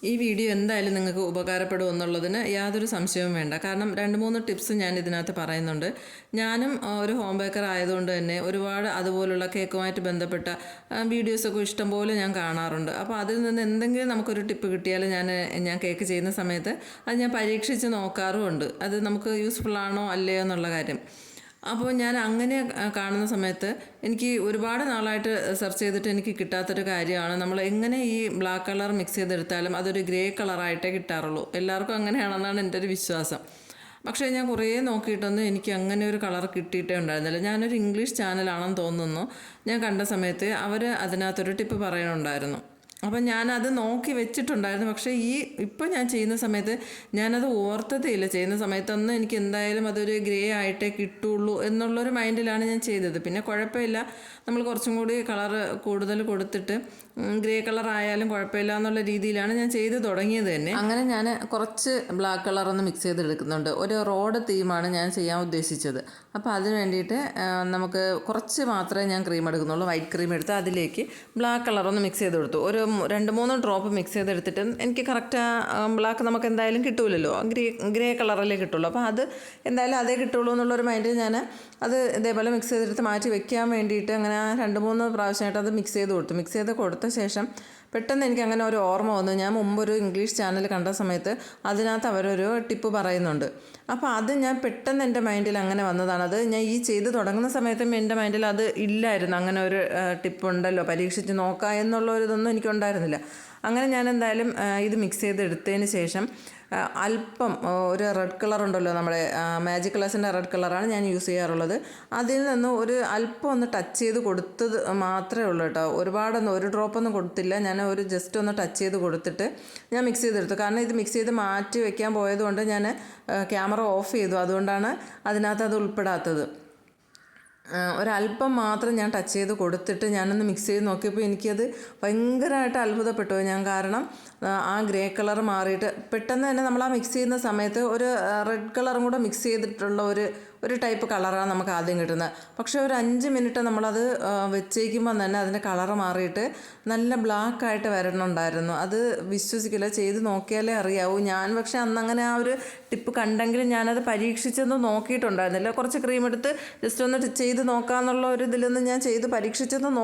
ഈ വീഡിയോ എന്തായാലും നിങ്ങൾക്ക് ഉപകാരപ്പെടും എന്നുള്ളതിന് യാതൊരു സംശയവും വേണ്ട. കാരണം 2-3 ടിപ്സ് ഞാൻ ഇതിനകത്ത് പറയുന്നുണ്ട്. ഞാനും ഒരു ഹോം ബേക്കർ ആയതുകൊണ്ട് തന്നെ ഒരുപാട് അതുപോലുള്ള കേക്കുമായിട്ട് ബന്ധപ്പെട്ട വീഡിയോസൊക്കെ ഇഷ്ടംപോലെ ഞാൻ കാണാറുണ്ട്. അപ്പോൾ അതിൽ നിന്ന് എന്തെങ്കിലും നമുക്കൊരു ടിപ്പ് കിട്ടിയാൽ ഞാൻ കേക്ക് ചെയ്യുന്ന സമയത്ത് അത് ഞാൻ പരീക്ഷിച്ച് നോക്കാറുമുണ്ട്. അത് നമുക്ക് യൂസ്ഫുൾ ആണോ അല്ലയോ എന്നുള്ള കാര്യം. അപ്പോൾ ഞാൻ അങ്ങനെ കാണുന്ന സമയത്ത് എനിക്ക് ഒരുപാട് നാളായിട്ട് സെർച്ച് ചെയ്തിട്ട് എനിക്ക് കിട്ടാത്തൊരു കാര്യമാണ് നമ്മൾ എങ്ങനെ ഈ ബ്ലാക്ക് കളർ മിക്സ് ചെയ്തെടുത്താലും അതൊരു ഗ്രേ കളറായിട്ടേ കിട്ടാറുള്ളൂ. എല്ലാവർക്കും അങ്ങനെയാണെന്നാണ് എൻ്റെ ഒരു വിശ്വാസം. പക്ഷേ ഞാൻ കുറേ നോക്കിയിട്ടൊന്നും എനിക്ക് അങ്ങനെ ഒരു കളർ കിട്ടിയിട്ടേ ഉണ്ടായിരുന്നില്ല. ഞാനൊരു ഇംഗ്ലീഷ് ചാനലാണെന്ന് തോന്നുന്നു ഞാൻ കണ്ട സമയത്ത് അവർ അതിനകത്തൊരു ടിപ്പ് പറയുന്നുണ്ടായിരുന്നു. അപ്പം ഞാനത് നോക്കി വെച്ചിട്ടുണ്ടായിരുന്നു. പക്ഷേ ഇപ്പം ഞാൻ ചെയ്യുന്ന സമയത്ത് ഞാനത് ഓർത്തതേയില്ല. ചെയ്യുന്ന സമയത്തൊന്നും എനിക്ക് എന്തായാലും അതൊരു ഗ്രേ ആയിട്ടേ കിട്ടുള്ളൂ എന്നുള്ളൊരു മൈൻഡിലാണ് ഞാൻ ചെയ്തത്. പിന്നെ കുഴപ്പമില്ല, നമ്മൾ കുറച്ചും കൂടി കളർ കൂടുതൽ കൊടുത്തിട്ട് ഗ്രേ കളർ ആയാലും കുഴപ്പമില്ല എന്നുള്ള രീതിയിലാണ് ഞാൻ ചെയ്ത് തുടങ്ങിയത് തന്നെ. അങ്ങനെ ഞാൻ കുറച്ച് ബ്ലാക്ക് കളറൊന്ന് മിക്സ് ചെയ്തെടുക്കുന്നുണ്ട്. ഒരു റോഡ് തീമാണ് ഞാൻ ചെയ്യാൻ ഉദ്ദേശിച്ചത്. അപ്പോൾ അതിന് വേണ്ടിയിട്ട് നമുക്ക് കുറച്ച് മാത്രമേ ഞാൻ ക്രീം എടുക്കുന്നുള്ളൂ. വൈറ്റ് ക്രീം എടുത്ത് അതിലേക്ക് ബ്ലാക്ക് കളറൊന്ന് മിക്സ് ചെയ്ത് കൊടുത്തു. ഒരു 2-3 ഡ്രോപ്പ് മിക്സ് ചെയ്തെടുത്തിട്ട് എനിക്ക് കറക്റ്റ് ബ്ലാക്ക് നമുക്ക് എന്തായാലും കിട്ടൂലല്ലോ, ഗ്രേ കളറല്ലേ കിട്ടുള്ളൂ. അപ്പോൾ അത് എന്തായാലും അതേ കിട്ടുള്ളൂ എന്നുള്ളൊരു മൈൻഡിൽ ഞാൻ അത് ഇതേപോലെ മിക്സ് ചെയ്തെടുത്ത് മാറ്റി വെക്കാൻ വേണ്ടിയിട്ട് അങ്ങനെ 2-3 പ്രാവശ്യമായിട്ട് അത് മിക്സ് ചെയ്ത് കൊടുത്തു. മിക്സ് ചെയ്ത് കൊടുത്ത ശേഷം പെട്ടെന്ന് എനിക്ക് അങ്ങനെ ഒരു ഓർമ്മ വന്നു. ഞാൻ മുമ്പൊരു ഇംഗ്ലീഷ് ചാനൽ കണ്ട സമയത്ത് അതിനകത്ത് അവരൊരു ടിപ്പ് പറയുന്നുണ്ട്. അപ്പോൾ അത് ഞാൻ പെട്ടെന്ന് എൻ്റെ മൈൻഡിൽ അങ്ങനെ വന്നതാണ്. അത് ഞാൻ ഈ ചെയ്ത് തുടങ്ങുന്ന സമയത്തും എൻ്റെ മൈൻഡിൽ അത് ഇല്ലായിരുന്നു. അങ്ങനെ ഒരു ടിപ്പ് ഉണ്ടല്ലോ, പരീക്ഷിച്ച് നോക്കാം എന്നുള്ളൊരിതൊന്നും എനിക്കുണ്ടായിരുന്നില്ല. അങ്ങനെ ഞാൻ എന്തായാലും ഇത് മിക്സ് ചെയ്തെടുത്തതിന് ശേഷം അല്പം ഒരു റെഡ് കളർ ഉണ്ടല്ലോ, നമ്മുടെ മാജിക് കളേഴ്സിൻ്റെ റെഡ് കളറാണ് ഞാൻ യൂസ് ചെയ്യാറുള്ളത്. അതിൽ നിന്ന് ഒരു അല്പം ഒന്ന് ടച്ച് ചെയ്ത് കൊടുത്തത് മാത്രമേ ഉള്ളൂ കേട്ടോ. ഒരുപാടൊന്നും ഒരു ഡ്രോപ്പൊന്നും കൊടുത്തില്ല. ഞാൻ ഒരു ജസ്റ്റ് ഒന്ന് ടച്ച് ചെയ്ത് കൊടുത്തിട്ട് ഞാൻ മിക്സ് ചെയ്തെടുത്തു. കാരണം ഇത് മിക്സ് ചെയ്ത് മാറ്റി വെക്കാൻ പോയതുകൊണ്ട് ഞാൻ ക്യാമറ ഓഫ് ചെയ്തു. അതുകൊണ്ടാണ് അതിനകത്ത് അത് ഉൾപ്പെടാത്തത്. ഒരല്പം മാത്രം ഞാൻ ടച്ച് ചെയ്ത് കൊടുത്തിട്ട് ഞാനൊന്ന് മിക്സ് ചെയ്ത് നോക്കിയപ്പോൾ എനിക്കത് ഭയങ്കരമായിട്ട് അത്ഭുതപ്പെട്ടു ഞാൻ. കാരണം ആ ഗ്രേ കളർ മാറിയിട്ട് പെട്ടെന്ന് തന്നെ നമ്മൾ ആ മിക്സ് ചെയ്യുന്ന സമയത്ത് ഒരു റെഡ് കളറും കൂടെ മിക്സ് ചെയ്തിട്ടുള്ള ഒരു ടൈപ്പ് കളറാണ് നമുക്ക് ആദ്യം കിട്ടുന്നത്. പക്ഷേ ഒരു 5 മിനിറ്റ് നമ്മളത് വെച്ചേക്കുമ്പോൾ തന്നെ അതിൻ്റെ കളറ് മാറിയിട്ട് നല്ല ബ്ലാക്കായിട്ട് വരണുണ്ടായിരുന്നു. അത് വിശ്വസിക്കില്ല, ചെയ്ത് നോക്കിയാലേ അറിയാവൂ. ഞാൻ പക്ഷേ അന്നങ്ങനെ ആ ഒരു ടിപ്പ് കണ്ടെങ്കിലും ഞാനത് പരീക്ഷിച്ചൊന്നും നോക്കിയിട്ടുണ്ടായിരുന്നില്ല. കുറച്ച് ക്രീം എടുത്ത് ജസ്റ്റ് ഒന്ന് ചെയ്ത് നോക്കാമെന്നുള്ള ഒരു ഇതിലൊന്നും ഞാൻ ചെയ്ത് പരീക്ഷിച്ചൊന്നും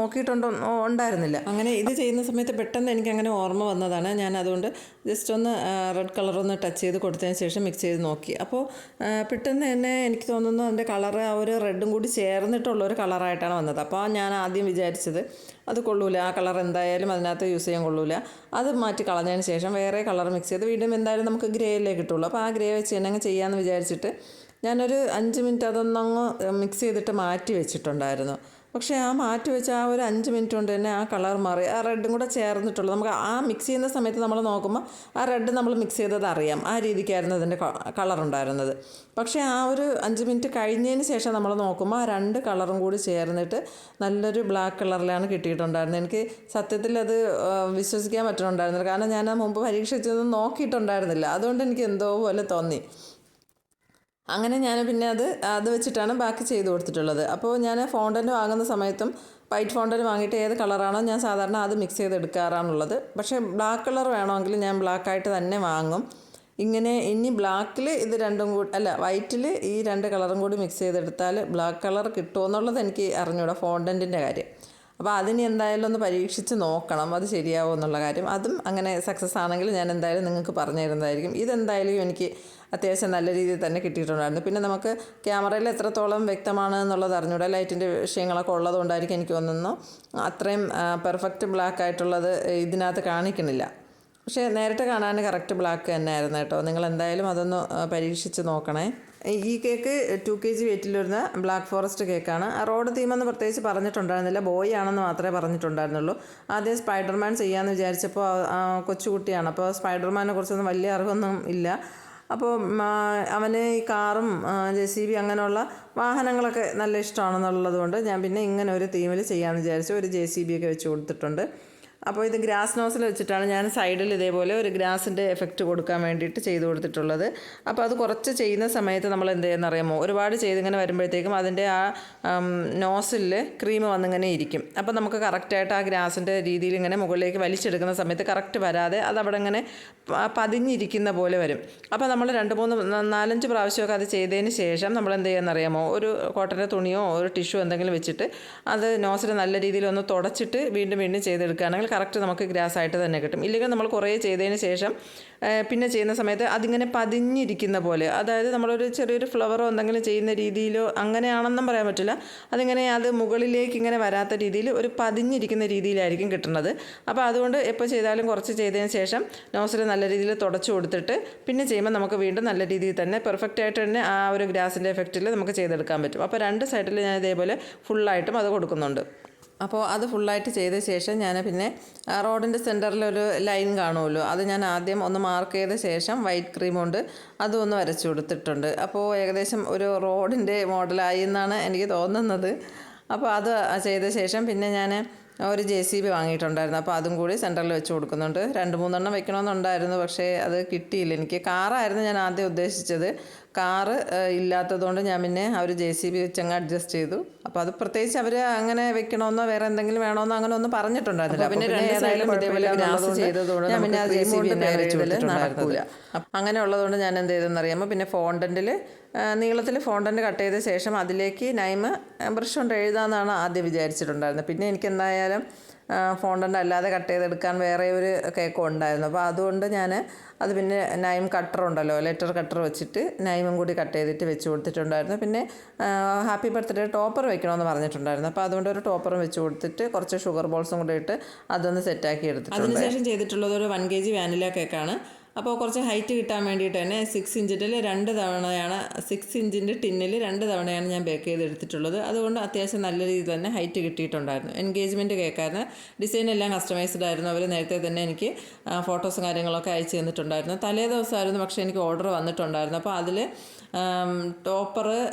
ഉണ്ടായിരുന്നില്ല. അങ്ങനെ ഇത് ചെയ്യുന്ന സമയത്ത് പെട്ടെന്ന് എനിക്കങ്ങനെ ഓർമ്മ വന്നതാണ്. ഞാൻ അതുകൊണ്ട് ജസ്റ്റ് ഒന്ന് റെഡ് കളറൊന്ന് ടച്ച് ചെയ്ത് കൊടുത്തതിന് ശേഷം മിക്സ് ചെയ്ത് നോക്കി. അപ്പോൾ പെട്ടെന്ന് തന്നെ എനിക്ക് തോന്നുന്നു അതിൻ്റെ കളറ് ആ ഒരു റെഡും കൂടി ചേർന്നിട്ടുള്ളൊരു കളറായിട്ടാണ് വന്നത്. അപ്പോൾ ഞാൻ ആദ്യം വിചാരിച്ചത് അത് കൊള്ളൂല, ആ കളർ എന്തായാലും അതിനകത്ത് യൂസ് ചെയ്യാൻ കൊള്ളൂല. അത് മാറ്റി കളഞ്ഞതിന് ശേഷം വേറെ കളർ മിക്സ് ചെയ്ത് വീണ്ടും എന്തായാലും നമുക്ക് ഗ്രേയിലേ കിട്ടുള്ളൂ. അപ്പോൾ ആ ഗ്രേ വെച്ച് തന്നെ അങ്ങ് ചെയ്യാമെന്ന് വിചാരിച്ചിട്ട് ഞാനൊരു 5 മിനിറ്റ് അതൊന്നങ്ങ് മിക്സ് ചെയ്തിട്ട് മാറ്റി വെച്ചിട്ടുണ്ടായിരുന്നു. പക്ഷേ ആ മാറ്റി വെച്ച ആ ഒരു 5 മിനിറ്റ് കൊണ്ട് തന്നെ ആ കളർ മാറി, ആ റെഡും കൂടെ ചേർന്നിട്ടുള്ളൂ. നമുക്ക് ആ മിക്സ് ചെയ്യുന്ന സമയത്ത് നമ്മൾ നോക്കുമ്പോൾ ആ റെഡ് നമ്മൾ മിക്സ് ചെയ്തത് അറിയാം, ആ രീതിക്കായിരുന്നു അതിൻ്റെ കളർ ഉണ്ടായിരുന്നത്. പക്ഷേ ആ ഒരു 5 മിനിറ്റ് കഴിഞ്ഞതിന് ശേഷം നമ്മൾ നോക്കുമ്പോൾ ആ 2 കളറും കൂടി ചേർന്നിട്ട് നല്ലൊരു ബ്ലാക്ക് കളറിലാണ് കിട്ടിയിട്ടുണ്ടായിരുന്നത്. എനിക്ക് സത്യത്തിൽ അത് വിശ്വസിക്കാൻ പറ്റുന്നുണ്ടായിരുന്നില്ല. കാരണം ഞാൻ മുമ്പ് പരീക്ഷിച്ചതൊന്നും നോക്കിയിട്ടുണ്ടായിരുന്നില്ല. അതുകൊണ്ട് എനിക്ക് എന്തോ പോലെ തോന്നി. അങ്ങനെ ഞാൻ പിന്നെ അത് വെച്ചിട്ടാണ് ബാക്കി ചെയ്ത് കൊടുത്തിട്ടുള്ളത്. അപ്പോൾ ഞാൻ ഫോണ്ടൻ്റ് വാങ്ങുന്ന സമയത്തും വൈറ്റ് ഫോണ്ടൻ്റ് വാങ്ങിയിട്ട് ഏത് കളറാണോ ഞാൻ സാധാരണ അത് മിക്സ് ചെയ്തെടുക്കാറാണുള്ളത്. പക്ഷേ ബ്ലാക്ക് കളർ വേണമെങ്കിൽ ഞാൻ ബ്ലാക്കായിട്ട് തന്നെ വാങ്ങും. ഇനി ബ്ലാക്കിൽ ഇത് രണ്ടും കൂടി വൈറ്റിൽ ഈ 2 കളറും കൂടി മിക്സ് ചെയ്തെടുത്താൽ ബ്ലാക്ക് കളർ കിട്ടുമോ എന്നുള്ളത് എനിക്ക് അറിഞ്ഞൂടാ, ഫോണ്ടൻറ്റിൻ്റെ കാര്യം. അപ്പോൾ അതിന് എന്തായാലും ഒന്ന് പരീക്ഷിച്ച് നോക്കണം അത് ശരിയാവുമോ എന്നുള്ള കാര്യം. അതും അങ്ങനെ സക്സസ് ആണെങ്കിൽ ഞാൻ എന്തായാലും നിങ്ങൾക്ക് പറഞ്ഞു തരുന്നതായിരിക്കും. ഇതെന്തായാലും എനിക്ക് അത്യാവശ്യം നല്ല രീതിയിൽ തന്നെ കിട്ടിയിട്ടുണ്ടായിരുന്നു. പിന്നെ നമുക്ക് ക്യാമറയിൽ എത്രത്തോളം വ്യക്തമാണ് എന്നുള്ളത് അറിഞ്ഞൂടാ, ലൈറ്റിൻ്റെ വിഷയങ്ങളൊക്കെ ഉള്ളതുകൊണ്ടായിരിക്കും എനിക്ക് തോന്നുന്നു അത്രയും പെർഫെക്റ്റ് ബ്ലാക്ക് ആയിട്ടുള്ളത് ഇതിനകത്ത് കാണിക്കണില്ല. പക്ഷേ നേരിട്ട് കാണാൻ കറക്റ്റ് ബ്ലാക്ക് തന്നെ ആയിരുന്നു കേട്ടോ. നിങ്ങൾ എന്തായാലും അതൊന്ന് പരീക്ഷിച്ച് നോക്കണേ. ഈ കേക്ക് 2 kg വെയിറ്റിൽ വരുന്ന ബ്ലാക്ക് ഫോറസ്റ്റ് കേക്കാണ്. റോഡ് തീമെന്ന് പ്രത്യേകിച്ച് പറഞ്ഞിട്ടുണ്ടായിരുന്നില്ല, ബോയ് ആണെന്ന് മാത്രമേ പറഞ്ഞിട്ടുണ്ടായിരുന്നുള്ളൂ. ആദ്യം സ്പൈഡർമാൻ ചെയ്യാമെന്ന് വിചാരിച്ചപ്പോൾ കൊച്ചുകുട്ടിയാണ്, അപ്പോൾ സ്പൈഡർമാനെ കുറിച്ചൊന്നും വലിയ അറിവൊന്നും ഇല്ല. അപ്പോൾ അവന് ഈ കാറും JCB അങ്ങനെയുള്ള വാഹനങ്ങളൊക്കെ നല്ല ഇഷ്ടമാണെന്നുള്ളത് കൊണ്ട് ഞാൻ പിന്നെ ഇങ്ങനെ ഒരു തീമിൽ ചെയ്യാമെന്ന് വിചാരിച്ചു. ഒരു JCB ഒക്കെ വെച്ച് കൊടുത്തിട്ടുണ്ട്. അപ്പോൾ ഇത് ഗ്രാസ് നോസിൽ വെച്ചിട്ടാണ് ഞാൻ സൈഡിൽ ഇതേപോലെ ഒരു ഗ്രാസിൻ്റെ എഫക്റ്റ് കൊടുക്കാൻ വേണ്ടിയിട്ട് ചെയ്ത് കൊടുത്തിട്ടുള്ളത്. അപ്പോൾ അത് കുറച്ച് ചെയ്യുന്ന സമയത്ത് നമ്മൾ എന്ത് ചെയ്യുന്ന അറിയാമോ, ഒരുപാട് ചെയ്തിങ്ങനെ വരുമ്പോഴത്തേക്കും അതിൻ്റെ ആ നോസിൽ ക്രീം വന്നിങ്ങനെ ഇരിക്കും. അപ്പോൾ നമുക്ക് കറക്റ്റായിട്ട് ആ ഗ്രാസിൻ്റെ രീതിയിൽ ഇങ്ങനെ മുകളിലേക്ക് വലിച്ചെടുക്കുന്ന സമയത്ത് കറക്റ്റ് വരാതെ അതവിടെ ഇങ്ങനെ പതിഞ്ഞിരിക്കുന്ന പോലെ വരും. അപ്പോൾ നമ്മൾ 2-3-4-5 പ്രാവശ്യമൊക്കെ അത് ചെയ്തതിന് ശേഷം നമ്മൾ എന്ത് ചെയ്യുന്നറിയാമോ, ഒരു കോട്ടൻ്റെ തുണിയോ ഒരു ടിഷ്യൂ എന്തെങ്കിലും വെച്ചിട്ട് അത് നോസിൽ നല്ല രീതിയിൽ ഒന്ന് തുടച്ചിട്ട് വീണ്ടും ചെയ്തെടുക്കുകയാണെങ്കിൽ കറക്റ്റ് നമുക്ക് ഗ്രാസ് ആയിട്ട് തന്നെ കിട്ടും. ഇല്ലെങ്കിൽ നമ്മൾ കുറേ ചെയ്തതിന് ശേഷം പിന്നെ ചെയ്യുന്ന സമയത്ത് അതിങ്ങനെ പതിഞ്ഞിരിക്കുന്ന പോലെ, അതായത് നമ്മളൊരു ചെറിയൊരു ഫ്ലവറോ എന്തെങ്കിലും ചെയ്യുന്ന രീതിയിലോ അങ്ങനെയാണെന്നും പറയാൻ പറ്റില്ല, അതിങ്ങനെ അത് മുകളിലേക്ക് ഇങ്ങനെ വരാത്ത രീതിയിൽ ഒരു പതിഞ്ഞിരിക്കുന്ന രീതിയിലായിരിക്കും കിട്ടുന്നത്. അപ്പോൾ അതുകൊണ്ട് എപ്പോൾ ചെയ്താലും കുറച്ച് ചെയ്തതിന് ശേഷം നോസിൽ നല്ല രീതിയിൽ തുടച്ചു കൊടുത്തിട്ട് പിന്നെ ചെയ്യുമ്പോൾ നമുക്ക് വീണ്ടും നല്ല രീതിയിൽ തന്നെ പെർഫെക്റ്റ് ആയിട്ട് തന്നെ ആ ഒരു ഗ്രാസിൻ്റെ എഫക്റ്റിൽ നമുക്ക് ചെയ്തെടുക്കാൻ പറ്റും. അപ്പോൾ 2 സൈഡിൽ ഞാൻ ഇതേപോലെ ഫുള്ളായിട്ടും അത് കൊടുക്കുന്നുണ്ട്. അപ്പോൾ അത് ഫുള്ളായിട്ട് ചെയ്ത ശേഷം ഞാൻ പിന്നെ റോഡിൻ്റെ സെൻറ്ററിലൊരു ലൈൻ കാണുമല്ലോ, അത് ഞാൻ ആദ്യം ഒന്ന് മാർക്ക് ചെയ്ത ശേഷം വൈറ്റ് ക്രീം കൊണ്ട് അതും ഒന്ന് വരച്ചു കൊടുത്തിട്ടുണ്ട്. അപ്പോൾ ഏകദേശം ഒരു റോഡിൻ്റെ മോഡലായി എന്നാണ് എനിക്ക് തോന്നുന്നത്. അപ്പോൾ അത് ചെയ്ത ശേഷം പിന്നെ ഞാൻ ഒരു JCB വാങ്ങിയിട്ടുണ്ടായിരുന്നു. അപ്പോൾ അതും കൂടി സെൻറ്ററിൽ വെച്ച് കൊടുക്കുന്നുണ്ട്. 2-3 വെക്കണമെന്നുണ്ടായിരുന്നു, പക്ഷേ അത് കിട്ടിയില്ല. എനിക്ക് കാറായിരുന്നു ഞാൻ ആദ്യം ഉദ്ദേശിച്ചത്. കാറ് ഇല്ലാത്തതുകൊണ്ട് ഞാൻ പിന്നെ ആ ഒരു JCB വെച്ചങ്ങ് അഡ്ജസ്റ്റ് ചെയ്തു. അപ്പോൾ അത് പ്രത്യേകിച്ച് അവർ അങ്ങനെ വെക്കണമെന്നോ വേറെ എന്തെങ്കിലും വേണമെന്നോ അങ്ങനെ ഒന്നും പറഞ്ഞിട്ടുണ്ടായിരുന്നില്ല. പിന്നെ ഏതായാലും ഇതേപോലെ ഗ്രാസ് ചെയ്തതുകൊണ്ട് ഞാൻ പിന്നെ ആ JCB നടക്കൂല. അങ്ങനെ ഉള്ളതുകൊണ്ട് ഞാൻ എന്ത് ചെയ്തെന്നറിയാമോ, പിന്നെ ഫോണ്ടൻറ്റിൽ നീളത്തിൽ ഫോണ്ടൻറ്റ് കട്ട് ചെയ്ത ശേഷം അതിലേക്ക് നൈമ് ബ്രഷ് കൊണ്ട് എഴുതാമെന്നാണ് ആദ്യം വിചാരിച്ചിട്ടുണ്ടായിരുന്നത്. പിന്നെ എനിക്ക് എന്തായാലും ഫോണ്ടൻ്റ് അല്ലാതെ കട്ട് ചെയ്തെടുക്കാൻ വേറെ ഒരു കേക്കും ഉണ്ടായിരുന്നു. അപ്പോൾ അതുകൊണ്ട് ഞാൻ അത് പിന്നെ നൈം കട്ടർ ഉണ്ടല്ലോ, ലെറ്റർ കട്ടർ വെച്ചിട്ട് നൈമും കൂടി കട്ട് ചെയ്തിട്ട് വെച്ച് കൊടുത്തിട്ടുണ്ടായിരുന്നു. പിന്നെ ഹാപ്പി ബർത്ത്ഡേ ടോപ്പർ വെക്കണമെന്ന് പറഞ്ഞിട്ടുണ്ടായിരുന്നു. അപ്പോൾ അതുകൊണ്ട് ഒരു ടോപ്പറും വെച്ച് കൊടുത്തിട്ട് കുറച്ച് ഷുഗർ ബോൾസും കൂടി ഇട്ട് അതൊന്ന് സെറ്റാക്കി എടുത്തിട്ടുണ്ട്. അതിനുശേഷം ചെയ്തിട്ടുള്ളത് ഒരു 1 kg വാനില കേക്കാണ്. അപ്പോൾ കുറച്ച് ഹൈറ്റ് കിട്ടാൻ വേണ്ടിയിട്ട് തന്നെ 6 ഇഞ്ചിൽ 2 തവണയാണ് 6 ഇഞ്ചിൻ്റെ ടിന്നിൽ 2 തവണയാണ് ഞാൻ ബേക്ക് ചെയ്തെടുത്തിട്ടുള്ളത്. അതുകൊണ്ട് അത്യാവശ്യം നല്ല രീതിയിൽ തന്നെ ഹൈറ്റ് കിട്ടിയിട്ടുണ്ടായിരുന്നു. എൻഗേജ്മെൻറ്റ് കേക്കായിരുന്നു. ഡിസൈൻ എല്ലാം കസ്റ്റമൈസ്ഡ് ആയിരുന്നു. അവർ നേരത്തെ തന്നെ എനിക്ക് ഫോട്ടോസും കാര്യങ്ങളൊക്കെ അയച്ചു തന്നിട്ടുണ്ടായിരുന്നു. തലേ ദിവസമായിരുന്നു പക്ഷേ എനിക്ക് ഓർഡർ വന്നിട്ടുണ്ടായിരുന്നു. അപ്പോൾ അതിൽ ടോപ്പർ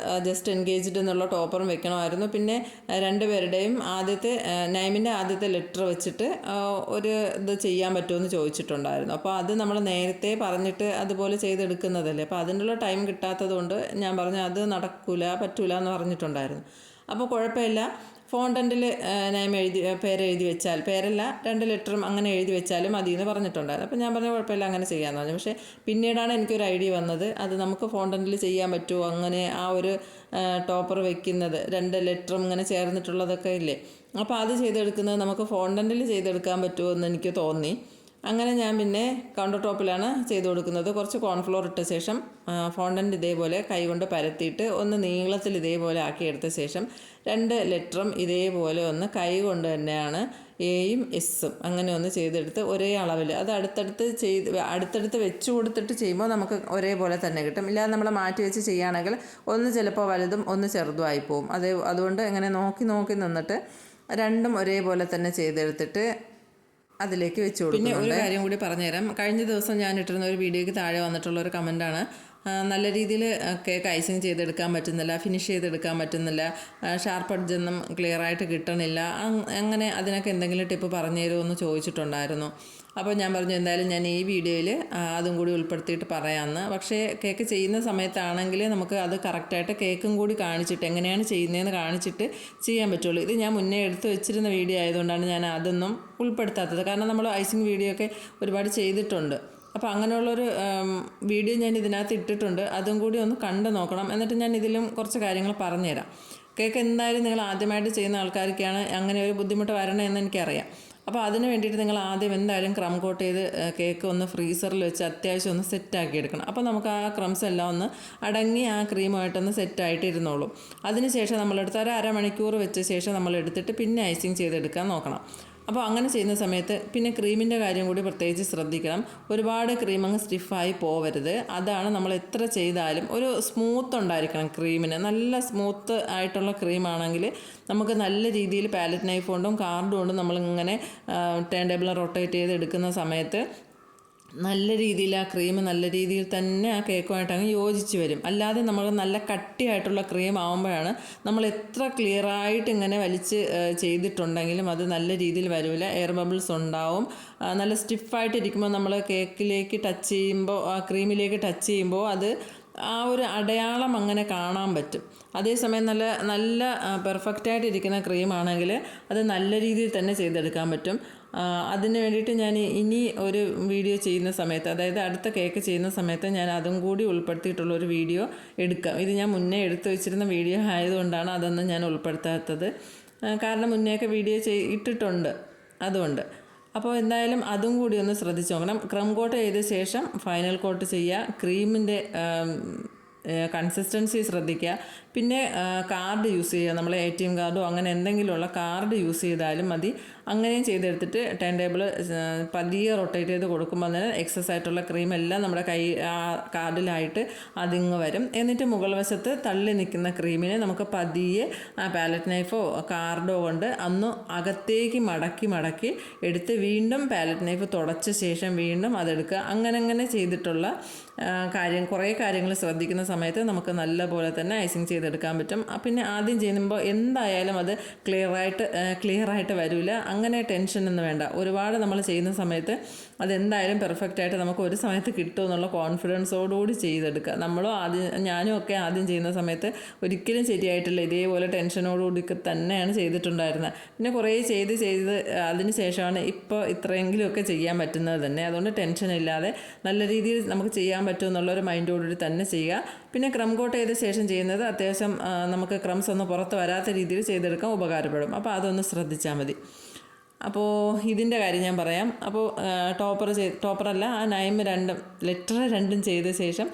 ജസ്റ്റ് എൻഗേജ്ഡ് എന്നുള്ള ടോപ്പറും വെക്കണമായിരുന്നു. പിന്നെ 2 പേരുടെയും നൈമിൻ്റെ ആദ്യത്തെ ലെറ്റർ വെച്ചിട്ട് ഒരു ഇത് ചെയ്യാൻ പറ്റുമെന്ന് ചോദിച്ചിട്ടുണ്ടായിരുന്നു. അപ്പോൾ അത് നമ്മൾ നേരത്തെ പറഞ്ഞിട്ട് അതുപോലെ ചെയ്തെടുക്കുന്നതല്ലേ. അപ്പോൾ അതിനുള്ള ടൈം കിട്ടാത്തത് കൊണ്ട് ഞാൻ പറഞ്ഞു അത് പറ്റൂല എന്ന് പറഞ്ഞിട്ടുണ്ടായിരുന്നു. അപ്പോൾ കുഴപ്പമില്ല, ഫോണ്ടൻറ്റിൽ നെയിം പേരെഴുതി വെച്ചാൽ, പേരല്ല 2 ലെറ്ററും അങ്ങനെ എഴുതി വെച്ചാലും മതി എന്ന് പറഞ്ഞിട്ടുണ്ടായിരുന്നു. അപ്പോൾ ഞാൻ പറഞ്ഞു കുഴപ്പമില്ല അങ്ങനെ ചെയ്യാമെന്ന് പറഞ്ഞു. പക്ഷേ പിന്നീടാണ് എനിക്കൊരു ഐഡിയ വന്നത്, അത് നമുക്ക് ഫോണ്ടൻറ്റിൽ ചെയ്യാൻ പറ്റുമോ, അങ്ങനെ ആ ഒരു ടോപ്പർ വെക്കുന്നത് 2 ലെറ്ററും ഇങ്ങനെ ചേർന്നിട്ടുള്ളതൊക്കെ ഇല്ലേ, അപ്പോൾ അത് ചെയ്തെടുക്കുന്നത് നമുക്ക് ഫോണ്ടൻറ്റിൽ ചെയ്തെടുക്കാൻ പറ്റുമോ എന്ന് എനിക്ക് തോന്നി. അങ്ങനെ ഞാൻ പിന്നെ കൗണ്ടർ ടോപ്പിലാണ് ചെയ്ത് കൊടുക്കുന്നത്. കുറച്ച് കോൺഫ്ലോർ ഇട്ട ശേഷം ഫോണ്ടൻറ്റ് ഇതേപോലെ കൈകൊണ്ട് പരത്തിയിട്ട് ഒന്ന് നീളത്തിൽ ഇതേപോലെ ആക്കിയെടുത്ത ശേഷം 2 ലെറ്ററും ഇതേപോലെ ഒന്ന് കൈ കൊണ്ട് തന്നെയാണ് എയും എസ്സും അങ്ങനെ ഒന്ന് ചെയ്തെടുത്ത് ഒരേ അളവിൽ അത് അടുത്തടുത്ത് വെച്ച് കൊടുത്തിട്ട് ചെയ്യുമ്പോൾ നമുക്ക് ഒരേപോലെ തന്നെ കിട്ടും. ഇല്ലാതെ നമ്മൾ മാറ്റി വെച്ച് ചെയ്യുകയാണെങ്കിൽ ഒന്ന് ചിലപ്പോൾ വലുതും ഒന്ന് ചെറുതും ആയിപ്പോവും. അതുകൊണ്ട് ഇങ്ങനെ നോക്കി നിന്നിട്ട് 2ഉം ഒരേപോലെ തന്നെ ചെയ്തെടുത്തിട്ട് അതിലേക്ക് വെച്ച് കൊടുക്കും. പിന്നെ ഒരു കാര്യം കൂടി പറഞ്ഞുതരാം. കഴിഞ്ഞ ദിവസം ഞാൻ ഇട്ടിരുന്ന ഒരു വീഡിയോയ്ക്ക് താഴെ വന്നിട്ടുള്ള ഒരു കമൻറ്റാണ്, നല്ല രീതിയിൽ കേക്ക് ഐസിങ് ചെയ്തെടുക്കാൻ പറ്റുന്നില്ല, ഫിനിഷ് ചെയ്തെടുക്കാൻ പറ്റുന്നില്ല, ഷാർപ്പ് എഡ്ജൊന്നും ക്ലിയറായിട്ട് കിട്ടണില്ല, അങ്ങനെ അതിനൊക്കെ എന്തെങ്കിലും ടിപ്പ് പറഞ്ഞു തരുമോ എന്ന് ചോദിച്ചിട്ടുണ്ടായിരുന്നു. അപ്പോൾ ഞാൻ പറഞ്ഞു എന്തായാലും ഞാൻ ഈ വീഡിയോയിൽ അതും കൂടി ഉൾപ്പെടുത്തിയിട്ട് പറയാമെന്ന്. പക്ഷേ കേക്ക് ചെയ്യുന്ന സമയത്താണെങ്കിൽ നമുക്ക് അത് കറക്റ്റായിട്ട് കേക്കും കൂടി കാണിച്ചിട്ട് എങ്ങനെയാണ് ചെയ്യുന്നതെന്ന് കാണിച്ചിട്ട് ചെയ്യാൻ പറ്റുള്ളൂ. ഇത് ഞാൻ മുന്നേ എടുത്ത് വെച്ചിരുന്ന വീഡിയോ ആയതുകൊണ്ടാണ് ഞാൻ അതൊന്നും ഉൾപ്പെടുത്താത്തത്. കാരണം നമ്മൾ ഐസിങ് വീഡിയോ ഒക്കെ ഒരുപാട് ചെയ്തിട്ടുണ്ട്. അപ്പോൾ അങ്ങനെയുള്ളൊരു വീഡിയോ ഞാൻ ഇതിനകത്ത് ഇട്ടിട്ടുണ്ട്, അതും കൂടി ഒന്ന് കണ്ടു നോക്കണം. എന്നിട്ട് ഞാൻ ഇതിലും കുറച്ച് കാര്യങ്ങൾ പറഞ്ഞുതരാം. കേക്ക് എന്തായാലും നിങ്ങൾ ആദ്യമായിട്ട് ചെയ്യുന്ന ആൾക്കാർക്കാണ് അങ്ങനെ ഒരു ബുദ്ധിമുട്ട് വരണമെന്ന് എനിക്കറിയാം. അപ്പോൾ അതിന് വേണ്ടിയിട്ട് നിങ്ങൾ ആദ്യം എന്തായാലും ക്രം കോട്ട് ചെയ്ത് കേക്ക് ഒന്ന് ഫ്രീസറിൽ വെച്ച് അത്യാവശ്യം ഒന്ന് സെറ്റാക്കി എടുക്കണം. അപ്പോൾ നമുക്ക് ആ ക്രംസ് എല്ലാം ഒന്ന് അടങ്ങി ആ ക്രീമായിട്ടൊന്ന് സെറ്റായിട്ട് ഇരുന്നോളും. അതിനുശേഷം നമ്മളെടുത്ത് ഒരു അരമണിക്കൂർ വെച്ച ശേഷം നമ്മളെടുത്തിട്ട് പിന്നെ ഐസിങ് ചെയ്തെടുക്കാൻ നോക്കണം. അപ്പോൾ അങ്ങനെ ചെയ്യുന്ന സമയത്ത് പിന്നെ ക്രീമിൻ്റെ കാര്യം കൂടി പ്രത്യേകിച്ച് ശ്രദ്ധിക്കണം. ഒരുപാട് ക്രീം അങ്ങ് സ്റ്റിഫായി പോവരുത്. അതാണ് നമ്മൾ എത്ര ചെയ്താലും ഒരു സ്മൂത്ത് ഉണ്ടായിരിക്കണം ക്രീമിന്. നല്ല സ്മൂത്ത് ആയിട്ടുള്ള ക്രീമാണെങ്കിൽ നമുക്ക് നല്ല രീതിയിൽ പാലറ്റ് നൈഫ് കൊണ്ടും കാർഡ് കൊണ്ടും നമ്മളിങ്ങനെ ടേൺ ടേബിൾ റൊട്ടേറ്റ് ചെയ്ത് എടുക്കുന്ന സമയത്ത് നല്ല രീതിയിൽ ആ ക്രീം നല്ല രീതിയിൽ തന്നെ ആ കേക്കുമായിട്ട് അങ്ങ് യോജിച്ച് വരും. അല്ലാതെ നമ്മൾ നല്ല കട്ടിയായിട്ടുള്ള ക്രീം ആകുമ്പോഴാണ് നമ്മൾ എത്ര ക്ലിയറായിട്ട് ഇങ്ങനെ വലിച്ച് ചെയ്തിട്ടുണ്ടെങ്കിലും അത് നല്ല രീതിയിൽ വരില്ല. എയർ ബബിൾസ് ഉണ്ടാവും. നല്ല സ്റ്റിഫായിട്ടിരിക്കുമ്പോൾ നമ്മൾ കേക്കിലേക്ക് ടച്ച് ചെയ്യുമ്പോൾ, ആ ക്രീമിലേക്ക് ടച്ച് ചെയ്യുമ്പോൾ അത് ആ ഒരു അടയാളം അങ്ങനെ കാണാൻ പറ്റും. അതേസമയം നല്ല നല്ല പെർഫെക്റ്റായിട്ടിരിക്കുന്ന ക്രീമാണെങ്കിൽ അത് നല്ല രീതിയിൽ തന്നെ ചെയ്തെടുക്കാൻ പറ്റും. അതിന് വേണ്ടിയിട്ട് ഞാൻ ഇനി ഒരു വീഡിയോ ചെയ്യുന്ന സമയത്ത്, അതായത് അടുത്ത കേക്ക് ചെയ്യുന്ന സമയത്ത് ഞാൻ അതും കൂടി ഉൾപ്പെടുത്തിയിട്ടുള്ളൊരു വീഡിയോ എടുക്കാം. ഇത് ഞാൻ മുന്നേ എടുത്തു വെച്ചിരുന്ന വീഡിയോ ആയതുകൊണ്ടാണ് അതൊന്നും ഞാൻ ഉൾപ്പെടുത്താത്തത്. കാരണം മുന്നേയൊക്കെ വീഡിയോ ഇട്ടിട്ടുണ്ട്, അതുകൊണ്ട്. അപ്പോൾ എന്തായാലും അതും കൂടി ഒന്ന് ശ്രദ്ധിച്ച് നോക്കണം. ക്രം കോട്ട് ചെയ്ത ശേഷം ഫൈനൽ കോട്ട് ചെയ്യുക. ക്രീമിൻ്റെ കൺസിസ്റ്റൻസി ശ്രദ്ധിക്കുക. പിന്നെ കാർഡ് യൂസ് ചെയ്യുക. നമ്മൾ ATM കാർഡോ അങ്ങനെ എന്തെങ്കിലുമുള്ള കാർഡ് യൂസ് ചെയ്താലും മതി. അങ്ങനെയും ചെയ്തെടുത്തിട്ട് ടേൺ ടേബിൾ പതിയെ റൊട്ടേറ്റ് ചെയ്ത് കൊടുക്കുമ്പോൾ തന്നെ എക്സസ് ആയിട്ടുള്ള ക്രീം എല്ലാം നമ്മുടെ കാർഡിലായിട്ട് അതിങ്ങ് വരും. എന്നിട്ട് മുകൾ വശത്ത് തള്ളി നിൽക്കുന്ന ക്രീമിനെ നമുക്ക് പതിയെ പാലറ്റ് നൈഫോ കാർഡോ കൊണ്ട് അന്ന് അകത്തേക്ക് മടക്കി എടുത്ത് വീണ്ടും പാലറ്റ് നൈഫ് തുടച്ച ശേഷം വീണ്ടും അതെടുക്കുക. അങ്ങനെ ചെയ്തിട്ടുള്ള കുറേ കാര്യങ്ങൾ ശ്രദ്ധിക്കുന്ന സമയത്ത് നമുക്ക് നല്ല പോലെ തന്നെ ഐസിങ് ചെയ്തെടുക്കാൻ പറ്റും. പിന്നെ ആദ്യം ചെയ്യുമ്പോൾ എന്തായാലും അത് ക്ലിയറായിട്ട് വരില്ല. അങ്ങനെ ടെൻഷനൊന്നും വേണ്ട. ഒരുപാട് നമ്മൾ ചെയ്യുന്ന സമയത്ത് അതെന്തായാലും പെർഫെക്റ്റായിട്ട് നമുക്ക് ഒരു സമയത്ത് കിട്ടുമെന്നുള്ള കോൺഫിഡൻസോടുകൂടി ചെയ്തെടുക്കുക. ഞാനും ഒക്കെ ആദ്യം ചെയ്യുന്ന സമയത്ത് ഒരിക്കലും ശരിയായിട്ടില്ല. ഇതേപോലെ ടെൻഷനോടുകൂടി തന്നെയാണ് ചെയ്തിട്ടുണ്ടായിരുന്നത്. പിന്നെ കുറേ ചെയ്ത് അതിന് ശേഷമാണ് ഇപ്പോൾ ഇത്രയെങ്കിലുമൊക്കെ ചെയ്യാൻ പറ്റുന്നത് തന്നെ. അതുകൊണ്ട് ടെൻഷനില്ലാതെ നല്ല രീതിയിൽ നമുക്ക് ചെയ്യാൻ പറ്റുമെന്നുള്ളൊരു മൈൻഡോടുകൂടി തന്നെ ചെയ്യുക. പിന്നെ ക്രം കോട്ട് ചെയ്ത ശേഷം ചെയ്യുന്നത് അത്യാവശ്യം നമുക്ക് ക്രംസ് ഒന്നും പുറത്ത് വരാത്ത രീതിയിൽ ചെയ്തെടുക്കാൻ ഉപകാരപ്പെടും. അപ്പോൾ അതൊന്ന് ശ്രദ്ധിച്ചാൽ മതി. അപ്പോൾ ഇതിൻ്റെ കാര്യം ഞാൻ പറയാം. അപ്പോൾ ടോപ്പറല്ല, ആ ലെറ്റർ രണ്ടും ചെയ്ത ശേഷം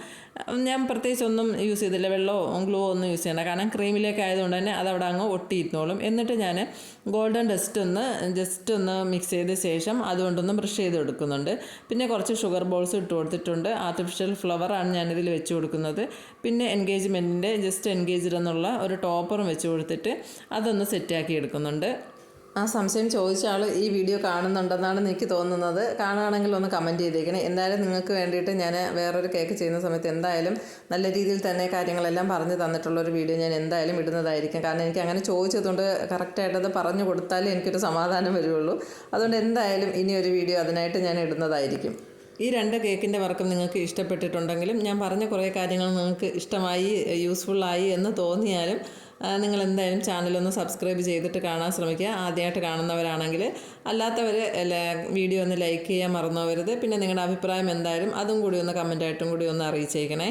ഞാൻ പ്രത്യേകിച്ച് ഒന്നും യൂസ് ചെയ്തില്ല. വെള്ളമോ ഗ്ലൂ ഒന്നും യൂസ് ചെയ്യണ്ട. കാരണം ക്രീമിലേക്ക് ആയതുകൊണ്ട് തന്നെ അതവിടെ അങ്ങ് ഒട്ടിയിരുന്നോളും. എന്നിട്ട് ഞാൻ ഗോൾഡൻ ജസ്റ്റ് ഒന്ന് മിക്സ് ചെയ്ത ശേഷം അതുകൊണ്ടൊന്ന് ബ്രഷ് ചെയ്ത് കൊടുക്കുന്നുണ്ട്. പിന്നെ കുറച്ച് ഷുഗർ ബോൾസ് ഇട്ട് കൊടുത്തിട്ടുണ്ട്. ആർട്ടിഫിഷ്യൽ ഫ്ലവറാണ് ഞാനിതിൽ വെച്ച് കൊടുക്കുന്നത്. പിന്നെ എൻഗേജ്മെൻറ്റിൻ്റെ ജസ്റ്റ് എൻഗേജ്ഡ് എന്നുള്ള ഒരു ടോപ്പറും വെച്ച് കൊടുത്തിട്ട് അതൊന്ന് സെറ്റാക്കി എടുക്കുന്നുണ്ട്. ആ സംശയം ചോദിച്ച ആൾ ഈ വീഡിയോ കാണുന്നുണ്ടെന്നാണ് എനിക്ക് തോന്നുന്നത്. കാണുകയാണെങ്കിൽ ഒന്ന് കമൻറ്റ് ചെയ്തേക്കണേ. എന്തായാലും നിങ്ങൾക്ക് വേണ്ടിയിട്ട് ഞാൻ വേറൊരു കേക്ക് ചെയ്യുന്ന സമയത്ത് എന്തായാലും നല്ല രീതിയിൽ തന്നെ കാര്യങ്ങളെല്ലാം പറഞ്ഞു തന്നിട്ടുള്ളൊരു വീഡിയോ ഞാൻ എന്തായാലും ഇടുന്നതായിരിക്കും. കാരണം എനിക്ക് അങ്ങനെ ചോദിച്ചതുകൊണ്ട് കറക്റ്റായിട്ടത് പറഞ്ഞു കൊടുത്താലേ എനിക്കൊരു സമാധാനം വരുള്ളൂ. അതുകൊണ്ട് എന്തായാലും ഇനി ഒരു വീഡിയോ അതിനായിട്ട് ഞാൻ ഇടുന്നതായിരിക്കും. ഈ 2 കേക്കിൻ്റെ വർക്കും നിങ്ങൾക്ക് ഇഷ്ടപ്പെട്ടിട്ടുണ്ടെങ്കിലും ഞാൻ പറഞ്ഞ കുറേ കാര്യങ്ങൾ നിങ്ങൾക്ക് ഇഷ്ടമായി യൂസ്ഫുള്ളായി എന്ന് തോന്നിയാലും നിങ്ങൾ എന്തായാലും ചാനലൊന്ന് സബ്സ്ക്രൈബ് ചെയ്തിട്ട് കാണാൻ ശ്രമിക്കുക. ആദ്യമായിട്ട് കാണുന്നവരാണെങ്കിൽ. അല്ലാത്തവർ വീഡിയോ ഒന്ന് ലൈക്ക് ചെയ്യാൻ മറന്നു പോകരുത്. പിന്നെ നിങ്ങളുടെ അഭിപ്രായം എന്തായാലും അതും കൂടി ഒന്ന് കമൻറ്റായിട്ടും കൂടി ഒന്ന് അറിയിച്ചേക്കണേ.